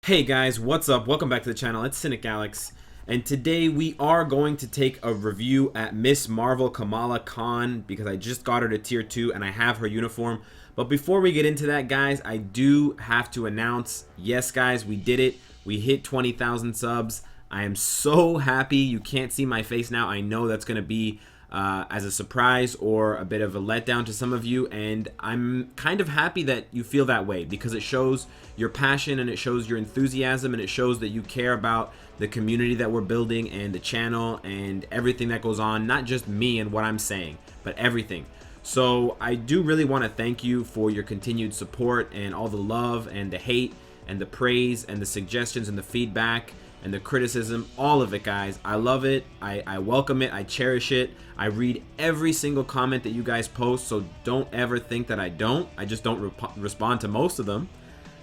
Hey guys, what's up? Welcome back to the channel. It's Cynicalex, and today we are going to take a review at Miss Marvel Kamala Khan because I just got her to tier 2 and I have her uniform. But before we get into that, guys, I do have to announce, yes guys, we did it. We hit 20,000 subs. I am so happy. You can't see my face now. I know that's going to be as a surprise or a bit of a letdown to some of you, and I'm kind of happy that you feel that way because it shows your passion and it shows your enthusiasm and it shows that you care about the community that we're building and the channel and everything that goes on, not just me and what I'm saying, but everything. So I do really want to thank you for your continued support and all the love and the hate and the praise and the suggestions and the feedback and the criticism, all of it, guys. I love it. I welcome it. I cherish it. I read every single comment that you guys post, so don't ever think that I don't. I just don't respond to most of them.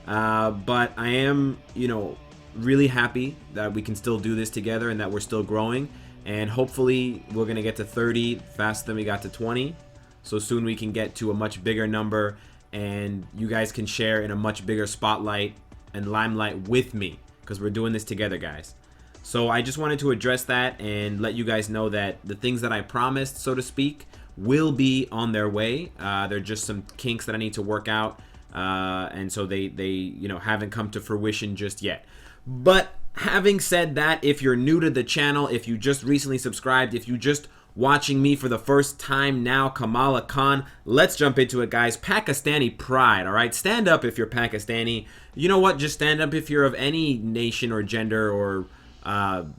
But I am, really happy that we can still do this together and that we're still growing. And hopefully we're going to get to 30 faster than we got to 20. So soon we can get to a much bigger number and you guys can share in a much bigger spotlight and limelight with me, because we're doing this together, guys. So I just wanted to address that and let you guys know that the things that I promised, so to speak, will be on their way. They're just some kinks that I need to work out, and so they haven't come to fruition just yet. But having said that, if you're new to the channel, if you just recently subscribed, if you just watching me for the first time now, Kamala Khan, let's jump into it, guys. Pakistani pride, all right? Stand up if you're Pakistani. You know what? Just stand up if you're of any nation or gender or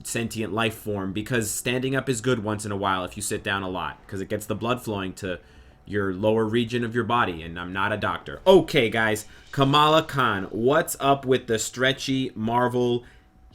sentient life form, because standing up is good once in a while if you sit down a lot, because it gets the blood flowing to your lower region of your body, and I'm not a doctor. Okay, guys, Kamala Khan, what's up with the stretchy Marvel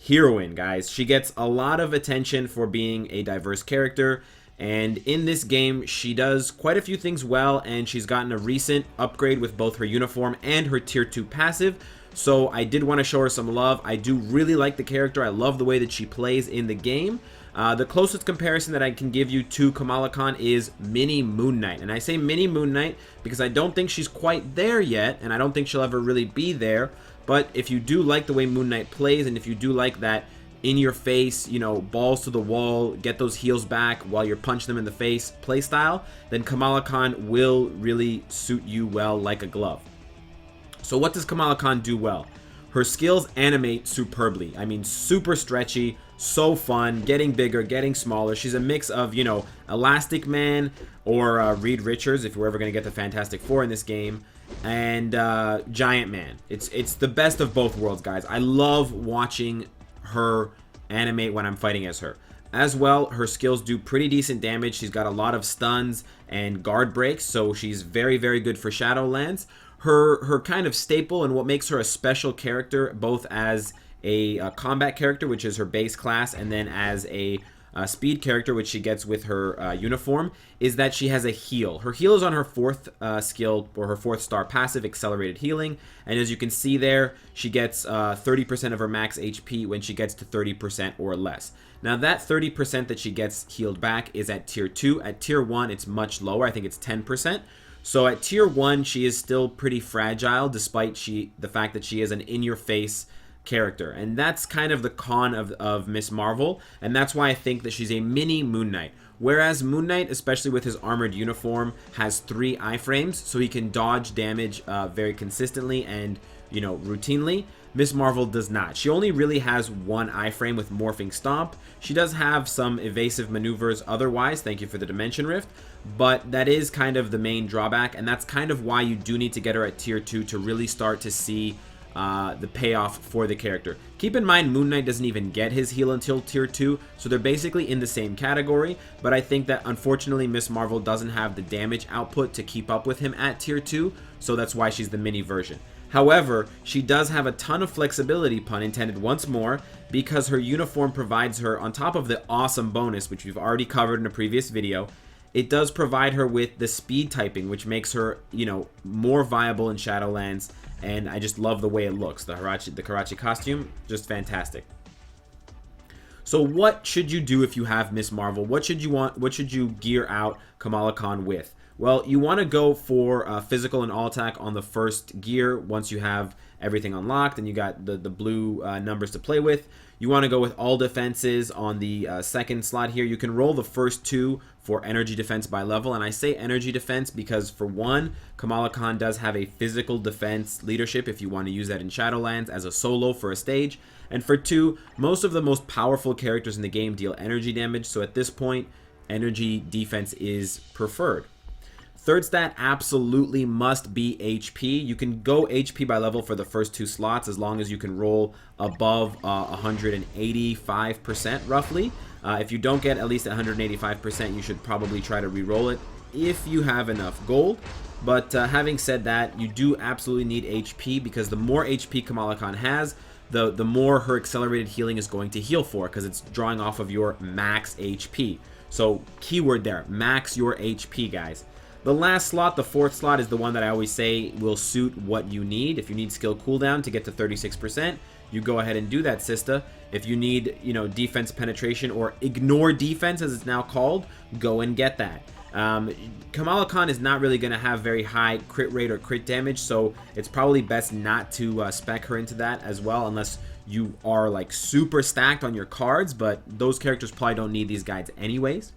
heroine, guys? She gets a lot of attention for being a diverse character, and in this game she does quite a few things well, and she's gotten a recent upgrade with both her uniform and her tier 2 passive. So I did want to show her some love. I do really like the character. I love the way that she plays in the game. The closest comparison that I can give you to Kamala Khan is Mini Moon Knight. And I say Mini Moon Knight because I don't think she's quite there yet, and I don't think she'll ever really be there. But if you do like the way Moon Knight plays, and if you do like that in your face, balls to the wall, get those heels back while you're punching them in the face play style, then Kamala Khan will really suit you well like a glove. So what does Kamala Khan do well? Her skills animate superbly. I mean, super stretchy, so fun, getting bigger, getting smaller. She's a mix of, Elastic Man or Reed Richards, if we're ever going to get the Fantastic Four in this game, and Giant Man. It's the best of both worlds, guys. I love watching her animate when I'm fighting as her. As well, her skills do pretty decent damage. She's got a lot of stuns and guard breaks, so she's very, very good for Shadowlands. Her kind of staple and what makes her a special character, both as a combat character, which is her base class, and then as a speed character, which she gets with her uniform, is that she has a heal. Her heal is on her 4th skill, or her 4th star passive, Accelerated Healing. And as you can see there, she gets 30% of her max HP when she gets to 30% or less. Now that 30% that she gets healed back is at tier 2. At tier 1, it's much lower. I think it's 10%. So at tier 1, she is still pretty fragile, despite the fact that she is an in-your-face character. And that's kind of the con of Miss Marvel, and that's why I think that she's a mini Moon Knight. Whereas Moon Knight, especially with his armored uniform, has 3 iframes, so he can dodge damage very consistently and, routinely. Miss Marvel does not. She only really has 1 iframe with Morphing Stomp. She does have some evasive maneuvers otherwise, thank you for the Dimension Rift, but that is kind of the main drawback, and that's kind of why you do need to get her at tier 2 to really start to see the payoff for the character. Keep in mind, Moon Knight doesn't even get his heal until tier 2, so they're basically in the same category, but I think that unfortunately Miss Marvel doesn't have the damage output to keep up with him at tier 2, so that's why she's the mini version. However, she does have a ton of flexibility, pun intended once more, because her uniform provides her, on top of the awesome bonus, which we've already covered in a previous video, it does provide her with the speed typing, which makes her, more viable in Shadowlands, and I just love the way it looks. The Karachi costume, just fantastic. So what should you do if you have Miss Marvel? What should you want? What should you gear out Kamala Khan with? Well, you want to go for physical and all attack on the first gear once you have everything unlocked and you got the blue numbers to play with. You want to go with all defenses on the second slot here. You can roll the first two for energy defense by level, and I say energy defense because for one, Kamala Khan does have a physical defense leadership if you want to use that in Shadowlands as a solo for a stage, and for two, most of the most powerful characters in the game deal energy damage, so at this point, energy defense is preferred. Third stat absolutely must be HP. You can go HP by level for the first two slots as long as you can roll above 185% roughly. If you don't get at least 185%, you should probably try to re-roll it if you have enough gold. But having said that, you do absolutely need HP because the more HP Kamala Khan has, the more her accelerated healing is going to heal for because it's drawing off of your max HP. So keyword there, max your HP, guys. The last slot, the fourth slot, is the one that I always say will suit what you need. If you need skill cooldown to get to 36%, you go ahead and do that, sister. If you need, defense penetration or ignore defense, as it's now called, go and get that. Kamala Khan is not really going to have very high crit rate or crit damage, so it's probably best not to spec her into that as well, unless you are like super stacked on your cards, but those characters probably don't need these guides anyways.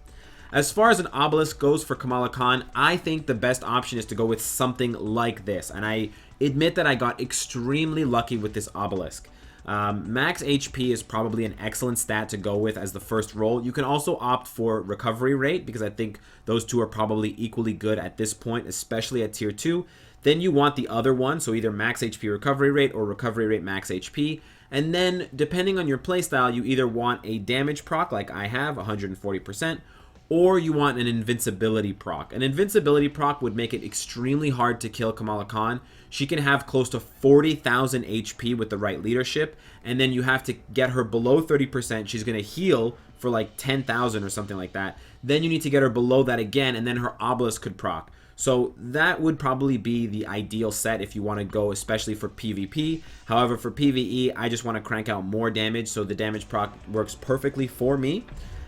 As far as an obelisk goes for Kamala Khan, I think the best option is to go with something like this. And I admit that I got extremely lucky with this obelisk. Max HP is probably an excellent stat to go with as the first roll. You can also opt for recovery rate because I think those two are probably equally good at this point, especially at tier 2. Then you want the other one, so either max HP recovery rate or recovery rate max HP. And then depending on your playstyle, you either want a damage proc like I have, 140%, or you want an invincibility proc. An invincibility proc would make it extremely hard to kill Kamala Khan. She can have close to 40,000 HP with the right leadership, and then you have to get her below 30%. She's going to heal for like 10,000 or something like that. Then you need to get her below that again, and then her obelisk could proc. So that would probably be the ideal set if you want to go, especially for PvP. However, for PvE, I just want to crank out more damage, so the damage proc works perfectly for me.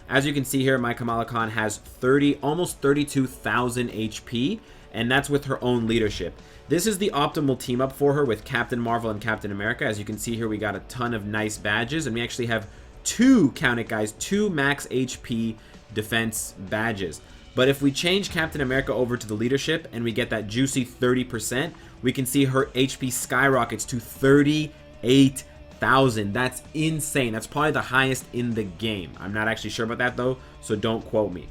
As you can see here, my Kamala Khan has almost 32,000 HP, and that's with her own leadership. This is the optimal team up for her with Captain Marvel and Captain America. As you can see here, we got a ton of nice badges, and we actually have two, count it guys, two max HP defense badges. But if we change Captain America over to the leadership and we get that juicy 30%, we can see her HP skyrockets to 38,000. That's insane. That's probably the highest in the game. I'm not actually sure about that though, so don't quote me.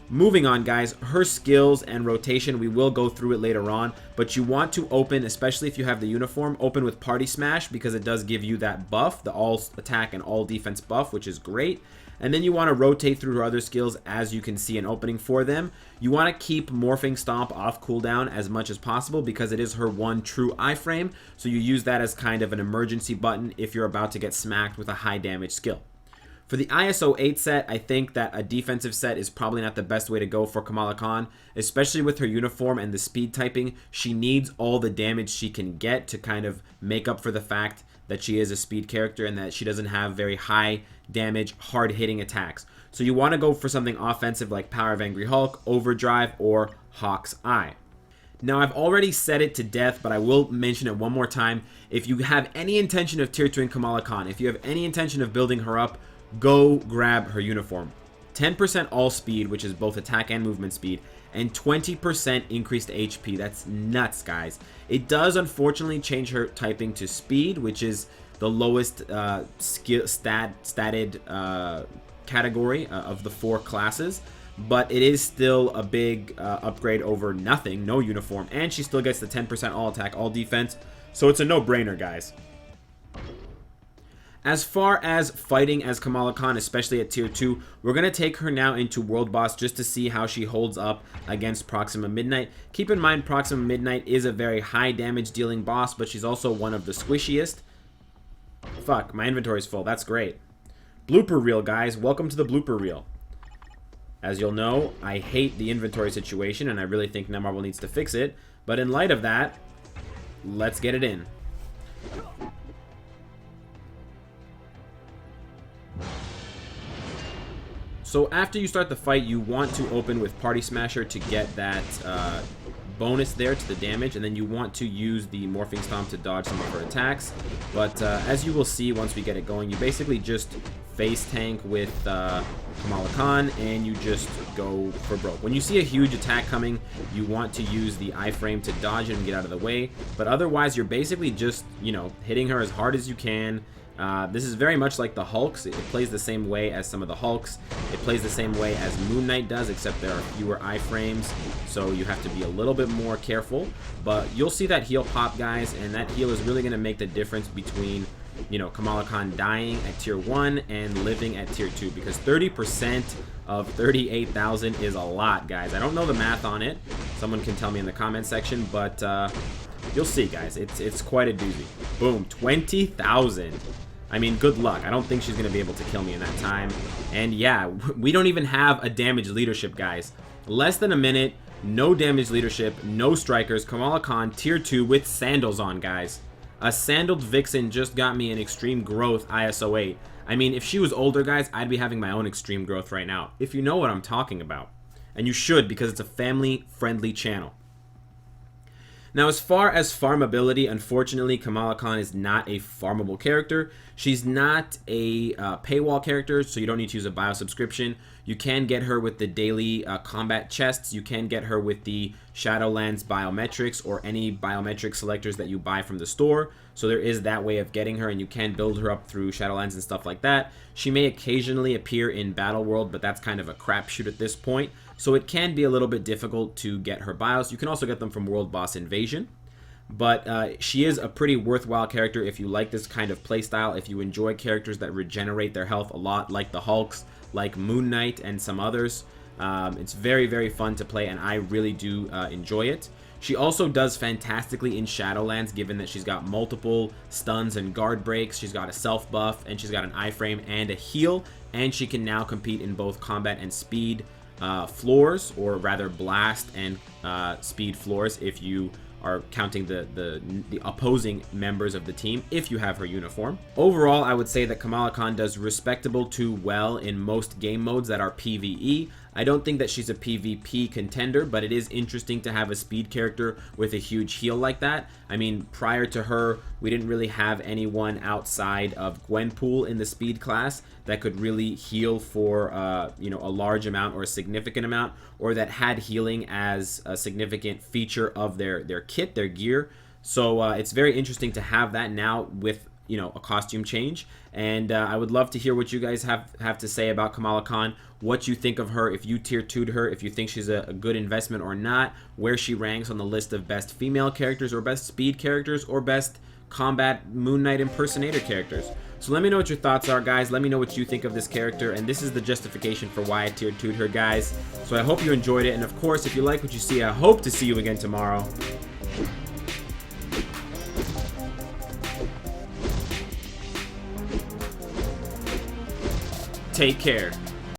Moving on, guys, her skills and rotation, we will go through it later on, but you want to open, especially if you have the uniform, open with Party Smash because it does give you that buff, the all attack and all defense buff, which is great. And then you want to rotate through her other skills as you can see an opening for them. You want to keep Morphing Stomp off cooldown as much as possible because it is her one true iframe, so you use that as kind of an emergency button if you're about to get smacked with a high damage skill. For the ISO 8 set, I think that a defensive set is probably not the best way to go for Kamala Khan, especially with her uniform and the speed typing. She needs all the damage she can get to kind of make up for the fact that she is a speed character and that she doesn't have very high damage, hard-hitting attacks. So you want to go for something offensive like Power of Angry Hulk, Overdrive, or Hawk's Eye. Now, I've already said it to death, but I will mention it one more time. If you have any intention of tier 2ing Kamala Khan, if you have any intention of building her up, go grab her uniform. 10% all speed, which is both attack and movement speed, and 20% increased HP. That's nuts, guys. It does unfortunately change her typing to speed, which is the lowest statted category of the 4 classes, but it is still a big upgrade over nothing, no uniform, and she still gets the 10% all attack, all defense, so it's a no-brainer, guys. As far as fighting as Kamala Khan, especially at tier 2, we're going to take her now into World Boss just to see how she holds up against Proxima Midnight. Keep in mind, Proxima Midnight is a very high damage dealing boss, but she's also one of the squishiest. Fuck, my inventory's full. That's great. Blooper reel, guys. Welcome to the blooper reel. As you'll know, I hate the inventory situation, and I really think Netmarble needs to fix it. But in light of that, let's get it in. So after you start the fight, you want to open with Party Smasher to get that bonus there to the damage, and then you want to use the Morphing Stomp to dodge some of her attacks. But as you will see once we get it going, you basically just face tank with Kamala Khan, and you just go for broke. When you see a huge attack coming, you want to use the iframe to dodge it and get out of the way, but otherwise you're basically just, you know, hitting her as hard as you can. This is very much like the Hulks. It plays the same way as some of the Hulks. It plays the same way as Moon Knight does, except there are fewer iframes, so you have to be a little bit more careful. But you'll see that heal pop, guys, and that heal is really going to make the difference between, you know, Kamala Khan dying at tier 1 and living at tier 2, because 30% of 38,000 is a lot, guys. I don't know the math on it. Someone can tell me in the comment section, but you'll see, guys. It's quite a doozy. Boom, 20,000. I mean, good luck. I don't think she's going to be able to kill me in that time. And yeah, we don't even have a damage leadership, guys. Less than a minute, no damage leadership, no strikers. Kamala Khan, tier 2 with sandals on, guys. A sandaled Vixen just got me an extreme growth ISO 8. I mean, if she was older, guys, I'd be having my own extreme growth right now, if you know what I'm talking about. And you should, because it's a family-friendly channel. Now, as far as farmability, unfortunately, Kamala Khan is not a farmable character. She's not a paywall character, so you don't need to use a bio subscription. You can get her with the daily combat chests. You can get her with the Shadowlands biometrics or any biometric selectors that you buy from the store. So there is that way of getting her, and you can build her up through Shadowlands and stuff like that. She may occasionally appear in Battle World, but that's kind of a crapshoot at this point. So it can be a little bit difficult to get her bios. You can also get them from World Boss Invasion. But she is a pretty worthwhile character if you like this kind of playstyle, if you enjoy characters that regenerate their health a lot, like the Hulks, like Moon Knight, and some others. It's very, very fun to play, and I really do enjoy it. She also does fantastically in Shadowlands, given that she's got multiple stuns and guard breaks. She's got a self buff, and she's got an iframe and a heal, and she can now compete in both combat and speed floors, or rather blast and speed floors if you are counting the opposing members of the team, if you have her uniform. Overall, I would say that Kamala Khan does respectable to well in most game modes that are PvE. I don't think that she's a PvP contender, but it is interesting to have a speed character with a huge heal like that. I mean, prior to her, we didn't really have anyone outside of Gwenpool in the speed class that could really heal for you know, a large amount or a significant amount, or that had healing as a significant feature of their kit, their gear. So it's very interesting to have that now with, you know, a costume change. And I would love to hear what you guys have to say about Kamala Khan, what you think of her, if you tier 2'd her, if you think she's a good investment or not, where she ranks on the list of best female characters or best speed characters or best combat Moon Knight impersonator characters. So let me know what your thoughts are, guys. Let me know what you think of this character, and this is the justification for why I tier 2'd her, guys. So I hope you enjoyed it, and of course, if you like what you see, I hope to see you again tomorrow. Take care.